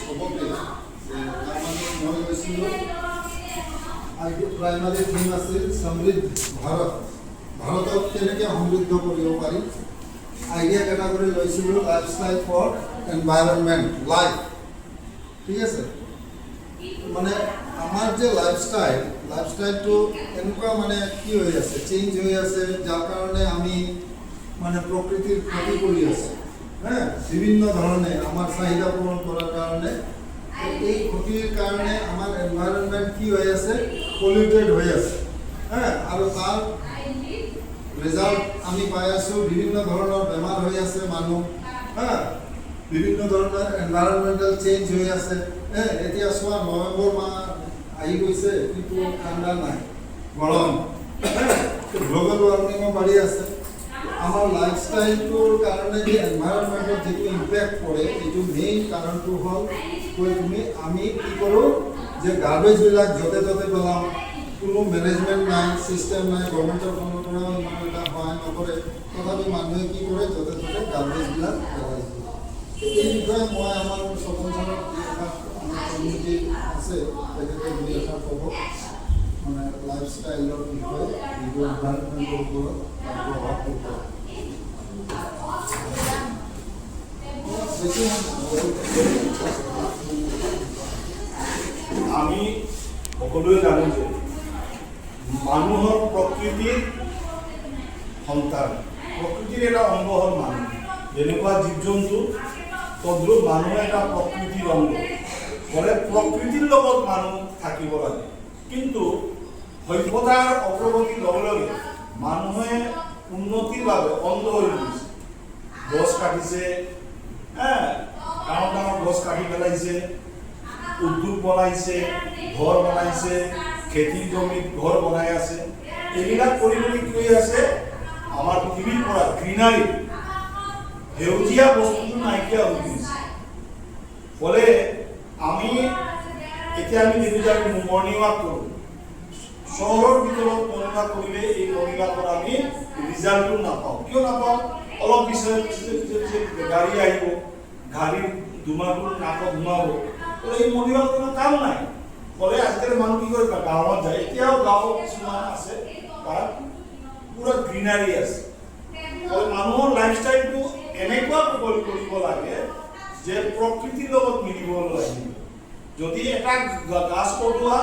চবকে মই লৈছিলোঁ প্ৰাইমাৰী থিম আছিল সমৃদ্ধ ভাৰত, ভাৰতক কেনেকৈ সমৃদ্ধ কৰিব পাৰি। আইডিয়া কেটাগৰী লৈছিলোঁ লাইফষ্টাইল ফৰ এনভাইৰনমেণ্ট লাইফ। ঠিক আছে, মানে আমাৰ যে লাইফষ্টাইলটো এনেকুৱা মানে কি হৈ আছে, চেঞ্জ হৈ আছে, যাৰ কাৰণে আমি মানে প্ৰকৃতিৰ ক্ষতি কৰি আছে। বিভিন্ন ধৰণে আমাৰ চাহিদা পূৰণ কৰাৰ কাৰণে এই ক্ষতিৰ কাৰণে আমাৰ এনভাইৰনমেণ্ট কি হৈ আছে, পলিউটেড হৈ আছে। আৰু তাৰ ৰিজাল্ট আমি পাই আছোঁ, বিভিন্ন ধৰণৰ বেমাৰ হৈ আছে মানুহ, বিভিন্ন ধৰণৰ এনভাইৰনমেণ্টেল চেঞ্জ হৈ আছে। এতিয়া চোৱা, নৱেম্বৰ মাহ আহি গৈছে কিন্তু ঠাণ্ডা নাই, গৰম, গ্ল'বেল ৱাৰ্মিঙো বাঢ়ি আছে। আমাৰ লাইফষ্টাইলটোৰ কাৰণে যে এনভাইৰনমেণ্টত যিটো ইম্পেক্ট পৰে, এইটো মেইন কাৰণটো হ'ল আমি কি কৰোঁ যে গাৰ্বেজবিলাক য'তে ত'তে পেলাওঁ, কোনো মেনেজমেণ্ট নাই, ছিষ্টেম নাই, গভৰ্ণমেণ্টৰ ফালৰ পৰাও ইমান এটা সহায় নকৰে, তথাপি মানুহে কি কৰে, য'তে ত'তে গাৰ্বেজবিলাক পেলাই দিয়ে। এই বিষয়ে মই আমাৰ চবঞ্চলত আমাৰ কমিউনিটি আছে, তেখেতে দুই এটা ক'ব, মানে লাইফষ্টাইলৰ বিষয়ে, যিটো এনভাইৰনমেণ্টৰ ওপৰত প্ৰভাৱৰ ওপৰত। আমি সকলোৱে জানো যে মানুহৰ প্ৰকৃতিৰ সন্তান, প্ৰকৃতিৰ এটা অংগ হ'ল মানুহ। যেনেকুৱা জীৱ জন্তু তদ্ৰূপ মানুহ এটা প্ৰকৃতিৰ অংগ, মানে প্ৰকৃতিৰ লগত মানুহ থাকিব লাগে। কিন্তু সভ্যতাৰ অগ্ৰগতিৰ লগে লগে মানুহে উন্নতিৰ বাবে অন্ধ হৈ গৈছে। গছ কাটিছে, ডাঙৰ ডাঙৰ গছ কাটি পেলাইছে, উদ্যোগ বনাইছে, ঘৰ বনাইছে, খেতিৰ জমিত ঘৰ বনাই আছে। এইবিলাক কৰি কি হৈ আছে, আমাৰ পৃথিৱীৰ পৰা গ্ৰীনাৰী, সেউজীয়া বস্তুটো নাইকিয়া হৈ গৈছে। ফলে আমি এতিয়া দেখোঁ যে আমি মৰ্ণিং ৱাক কৰোঁ, চহৰৰ ভিতৰত মৰ্ণিং ৱাক কৰিলে এই মৰ্ণিং ৱাকৰ আমি ৰিজাল্টটো নাপাওঁ। কিয় নাপাওঁ? অলপ পিছত গাড়ী আহিব, গাড়ীৰ ধোঁৱাটো নাকত সোমাব, এই মৰ্ণিং ৱাকৰ কোনো কাম নাই। ফলে আজিকালি মানুহ কি কৰে, গাঁৱত যায়। এতিয়াও গাঁও কিছুমান আছে, তাত পুৰা গ্ৰীনাৰী আছে। মানুহৰ লাইফষ্টাইলটো এনেকুৱা কৰিব লাগে যে প্ৰকৃতিৰ লগত মিলিব লাগিব। যদি এটা গাছ কটোৱা